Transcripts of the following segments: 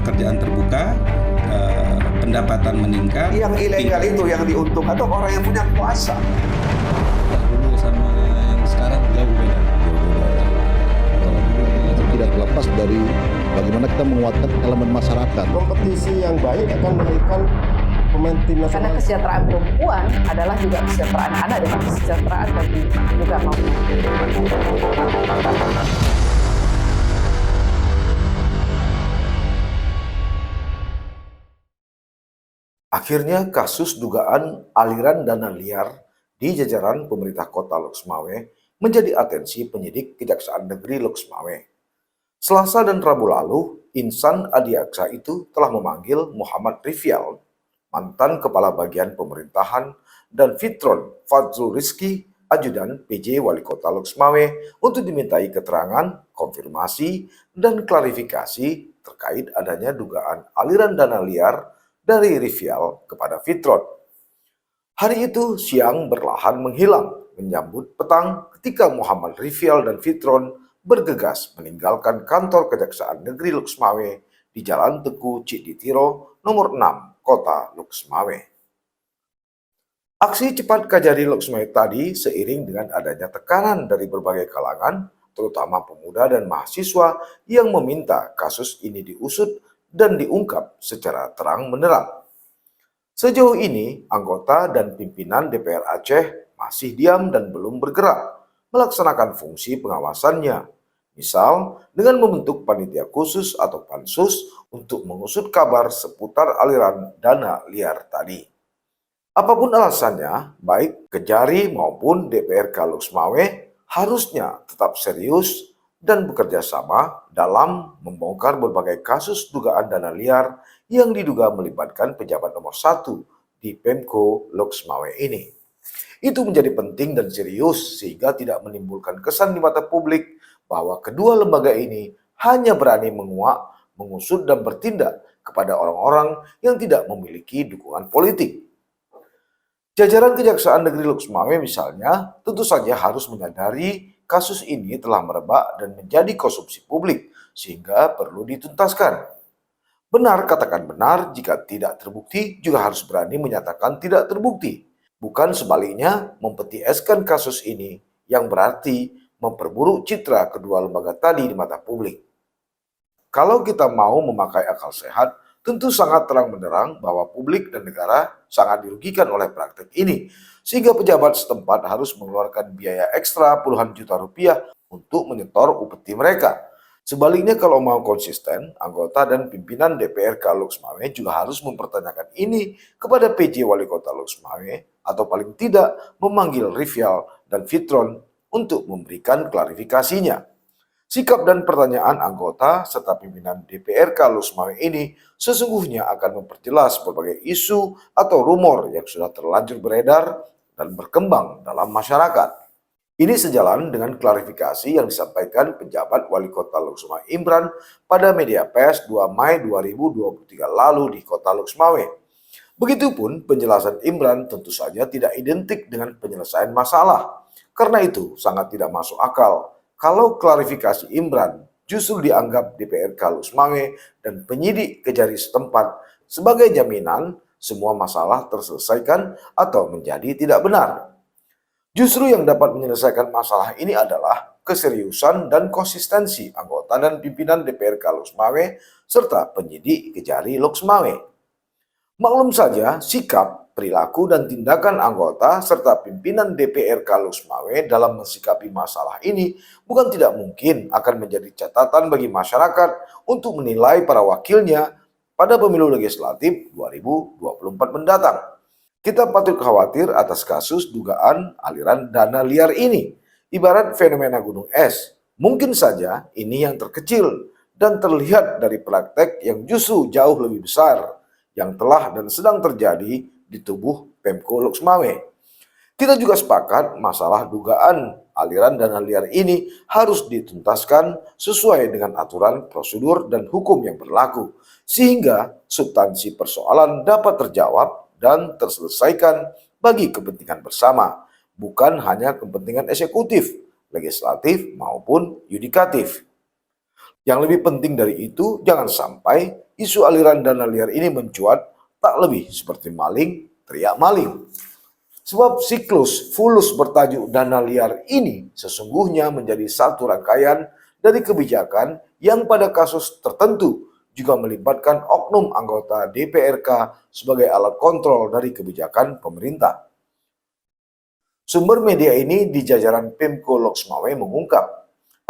pekerjaan terbuka, pendapatan meningkat. Yang ilegal itu yang diuntungkan atau orang yang punya kuasa. Dulu sama yang sekarang jauh beda. Kalau dulu itu tidak terlepas dari bagaimana kita menguatkan elemen masyarakat. Kompetisi yang baik akan melahirkan pemain tim Karena nasional. kesejahteraan perempuan adalah juga kesejahteraan anak dan kesejahteraan bagi juga mau. Akhirnya kasus dugaan aliran dana liar di jajaran pemerintah kota Loksmawe menjadi atensi penyidik Kejaksaan Negeri Loksmawe. Selasa dan Rabu lalu, Insan Adiaksa itu telah memanggil Muhammad Rifial, mantan Kepala Bagian Pemerintahan, dan Fitron Fadzul Rizki, Ajudan PJ Wali Kota Loksmawe, untuk dimintai keterangan, konfirmasi, dan klarifikasi terkait adanya dugaan aliran dana liar dari Rifial kepada Fitron. Hari itu siang berlahan menghilang, menyambut petang ketika Muhammad Rifial dan Fitron bergegas meninggalkan kantor Kejaksaan Negeri Loksmawe di Jalan Teku Ciditiro nomor 6, Kota Loksmawe. Aksi cepat Kajari Loksmawe tadi seiring dengan adanya tekanan dari berbagai kalangan, terutama pemuda dan mahasiswa yang meminta kasus ini diusut dan diungkap secara terang-menerang. Sejauh ini, anggota dan pimpinan DPR Aceh masih diam dan belum bergerak melaksanakan fungsi pengawasannya. Misal, dengan membentuk panitia khusus atau pansus untuk mengusut kabar seputar aliran dana liar tadi. Apapun alasannya, baik Kejari maupun DPRK Loksmawe harusnya tetap serius dan bekerja sama dalam membongkar berbagai kasus dugaan dana liar yang diduga melibatkan pejabat nomor 1 di Pemko Loksmawe ini. Itu menjadi penting dan serius sehingga tidak menimbulkan kesan di mata publik bahwa kedua lembaga ini hanya berani menguak, mengusut dan bertindak kepada orang-orang yang tidak memiliki dukungan politik. Jajaran Kejaksaan Negeri Loksmawe misalnya tentu saja harus menyadari kasus ini telah merebak dan menjadi konsumsi publik sehingga perlu dituntaskan. Benar katakan benar, jika tidak terbukti juga harus berani menyatakan tidak terbukti. Bukan sebaliknya mempetieskan kasus ini yang berarti memperburuk citra kedua lembaga tadi di mata publik. Kalau kita mau memakai akal sehat, tentu sangat terang-benderang bahwa publik dan negara sangat dirugikan oleh praktek ini, sehingga pejabat setempat harus mengeluarkan biaya ekstra puluhan juta rupiah untuk menyetor upeti mereka. Sebaliknya kalau mau konsisten, anggota dan pimpinan DPRK Loksmawe juga harus mempertanyakan ini kepada PJ Wali Kota Loksmawe, atau paling tidak memanggil Rifial dan Fitron untuk memberikan klarifikasinya. Sikap dan pertanyaan anggota serta pimpinan DPRK Loksmawe ini sesungguhnya akan memperjelas berbagai isu atau rumor yang sudah terlanjur beredar dan berkembang dalam masyarakat. Ini sejalan dengan klarifikasi yang disampaikan penjabat Wali Kota Loksmawe Imran pada media pers 2 Mei 2023 lalu di Kota Loksmawe. Begitupun penjelasan Imran tentu saja tidak identik dengan penyelesaian masalah. Karena itu sangat tidak masuk akal kalau klarifikasi Imran justru dianggap DPRK Loksmawe dan penyidik Kejari setempat sebagai jaminan semua masalah terselesaikan atau menjadi tidak benar. Justru yang dapat menyelesaikan masalah ini adalah keseriusan dan konsistensi anggota dan pimpinan DPRK Loksmawe serta penyidik Kejari Loksmawe. Maklum saja, sikap, perilaku, dan tindakan anggota serta pimpinan DPRK Loksmawe dalam mensikapi masalah ini bukan tidak mungkin akan menjadi catatan bagi masyarakat untuk menilai para wakilnya pada pemilu legislatif 2024 mendatang. Kita patut khawatir atas kasus dugaan aliran dana liar ini, ibarat fenomena gunung es. Mungkin saja ini yang terkecil dan terlihat dari praktek yang justru jauh lebih besar yang telah dan sedang terjadi di tubuh Pemko Loksmawe. Kita juga sepakat masalah dugaan aliran dana liar ini harus dituntaskan sesuai dengan aturan, prosedur, dan hukum yang berlaku, sehingga substansi persoalan dapat terjawab dan terselesaikan bagi kepentingan bersama, bukan hanya kepentingan eksekutif, legislatif, maupun yudikatif. Yang lebih penting dari itu, jangan sampai isu aliran dana liar ini mencuat tak lebih seperti maling teriak maling. Sebab siklus fulus bertajuk dana liar ini sesungguhnya menjadi satu rangkaian dari kebijakan yang pada kasus tertentu juga melibatkan oknum anggota DPRK sebagai alat kontrol dari kebijakan pemerintah. Sumber media ini di jajaran Pemko Loksmawe mengungkap,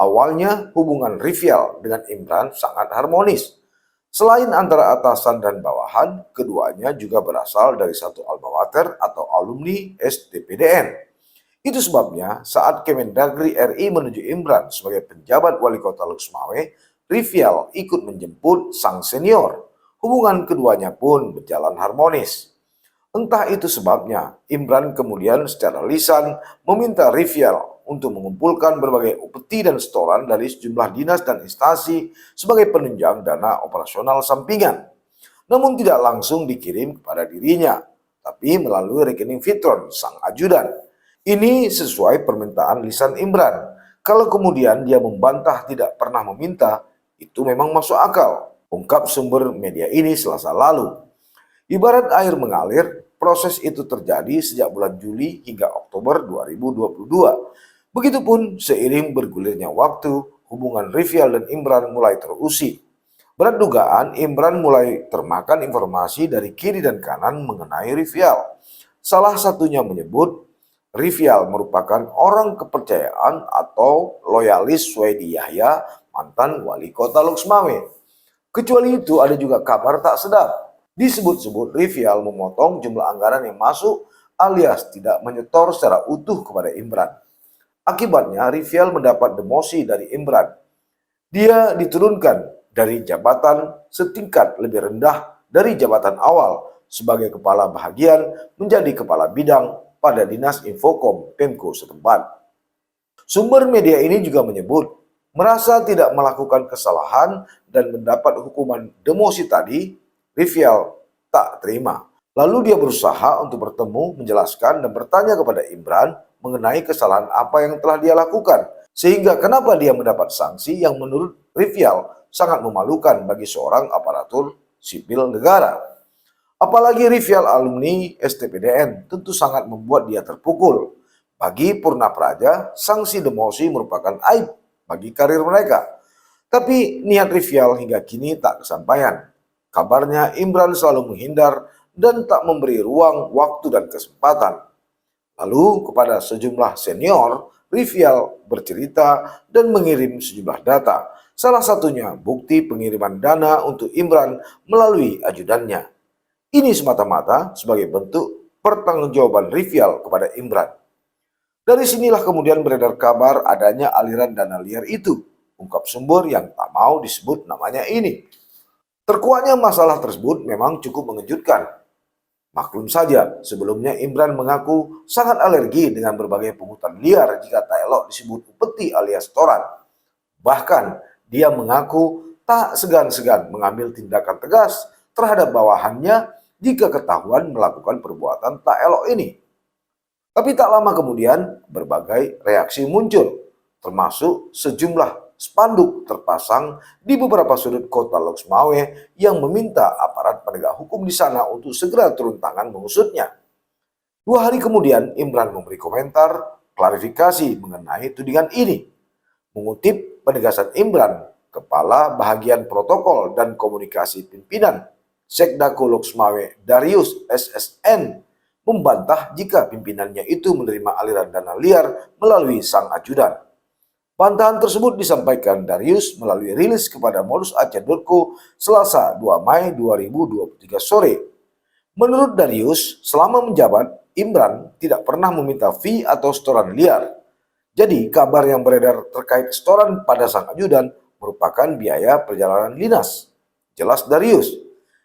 awalnya hubungan Rivial dengan Imran sangat harmonis. Selain antara atasan dan bawahan, keduanya juga berasal dari satu alma mater atau alumni STPDN. Itu sebabnya saat Kemendagri RI menuju Imran sebagai penjabat wali kota Loksmawe, Rivial ikut menjemput sang senior. Hubungan keduanya pun berjalan harmonis. Entah itu sebabnya, Imran kemudian secara lisan meminta Rivial untuk mengumpulkan berbagai upeti dan setoran dari sejumlah dinas dan instansi sebagai penunjang dana operasional sampingan. Namun tidak langsung dikirim kepada dirinya, tapi melalui rekening Fitron, sang ajudan. Ini sesuai permintaan lisan Imran. Kalau kemudian dia membantah tidak pernah meminta, itu memang masuk akal, ungkap sumber media ini Selasa lalu. Ibarat air mengalir, proses itu terjadi sejak bulan Juli hingga Oktober 2022. Begitupun seiring bergulirnya waktu, hubungan Rivial dan Imran mulai terusik. Berat dugaan Imran mulai termakan informasi dari kiri dan kanan mengenai Rivial. Salah satunya menyebut Rivial merupakan orang kepercayaan atau loyalis Swedi Yahya, mantan wali kota Loksmawe. Kecuali itu ada juga kabar tak sedap. Disebut-sebut Rivial memotong jumlah anggaran yang masuk alias tidak menyetor secara utuh kepada Imran. Akibatnya Rivial mendapat demosi dari Imran. Dia diturunkan dari jabatan setingkat lebih rendah dari jabatan awal sebagai kepala bahagian menjadi kepala bidang pada Dinas Infokom Pemko setempat. Sumber media ini juga menyebut merasa tidak melakukan kesalahan dan mendapat hukuman demosi tadi, Rivial tak terima. Lalu dia berusaha untuk bertemu, menjelaskan dan bertanya kepada Imran mengenai kesalahan apa yang telah dia lakukan. Sehingga kenapa dia mendapat sanksi yang menurut Rivial sangat memalukan bagi seorang aparatur sipil negara. Apalagi Rivial alumni STPDN tentu sangat membuat dia terpukul. Bagi Purna Praja, sanksi demosi merupakan aib bagi karir mereka. Tapi niat Rivial hingga kini tak kesampaian. Kabarnya Imran selalu menghindar dan tak memberi ruang, waktu, dan kesempatan. Lalu kepada sejumlah senior, Rivial bercerita dan mengirim sejumlah data. Salah satunya bukti pengiriman dana untuk Imran melalui ajudannya. Ini semata-mata sebagai bentuk pertanggungjawaban Rivial kepada Imran. Dari sinilah kemudian beredar kabar adanya aliran dana liar itu, ungkap sumber yang tak mau disebut namanya ini. Terkuaknya masalah tersebut memang cukup mengejutkan. Maklum saja, sebelumnya Imran mengaku sangat alergi dengan berbagai pungutan liar jika tak elok disebut upeti alias setoran. Bahkan, dia mengaku tak segan-segan mengambil tindakan tegas terhadap bawahannya jika ketahuan melakukan perbuatan tak elok ini. Tapi tak lama kemudian, berbagai reaksi muncul, termasuk sejumlah spanduk terpasang di beberapa sudut kota Loksmawe yang meminta aparat penegak hukum di sana untuk segera turun tangan mengusutnya. 2 hari kemudian, Imran memberi komentar klarifikasi mengenai tudingan ini. Mengutip penegasan Imran, Kepala Bahagian Protokol dan Komunikasi Pimpinan Sekdako Loksmawe Darius SSN membantah jika pimpinannya itu menerima aliran dana liar melalui sang ajudan. Bantahan tersebut disampaikan Darius melalui rilis kepada modusaceh.co Selasa 2 Mei 2023 sore. Menurut Darius, selama menjabat, Imran tidak pernah meminta fee atau setoran liar. Jadi, kabar yang beredar terkait setoran pada sang ajudan merupakan biaya perjalanan dinas. Jelas Darius.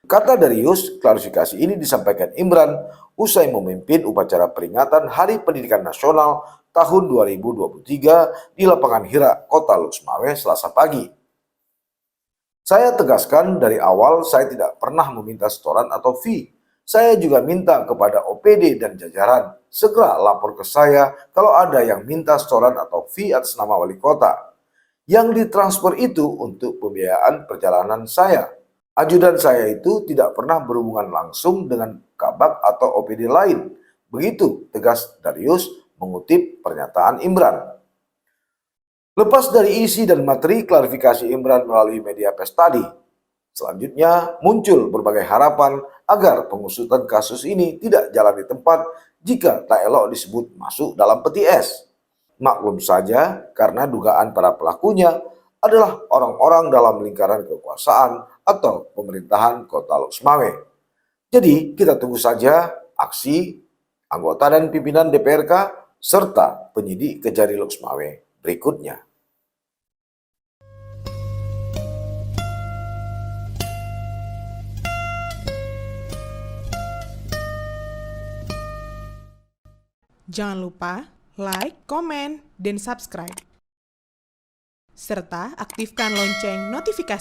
Kata Darius, klarifikasi ini disampaikan Imran usai memimpin upacara peringatan Hari Pendidikan Nasional tahun 2023 di lapangan Hira, Kota Loksmawe, Selasa pagi. Saya tegaskan dari awal saya tidak pernah meminta setoran atau fee. Saya juga minta kepada OPD dan jajaran segera lapor ke saya kalau ada yang minta setoran atau fee atas nama wali kota. Yang ditransfer itu untuk pembiayaan perjalanan saya. Ajudan saya itu tidak pernah berhubungan langsung dengan Kabak atau OPD lain. Begitu tegas Darius mengutip pernyataan Imran. Lepas dari isi dan materi klarifikasi Imran melalui media pers tadi, selanjutnya muncul berbagai harapan agar pengusutan kasus ini tidak jalan di tempat jika tak elok disebut masuk dalam peti es. Maklum saja karena dugaan para pelakunya adalah orang-orang dalam lingkaran kekuasaan atau pemerintahan Kota Loksmawe. Jadi kita tunggu saja aksi anggota dan pimpinan DPRK serta penyidik Kejari Loksmawe berikutnya. Jangan lupa like, komen, dan subscribe. Serta aktifkan lonceng notifikasi.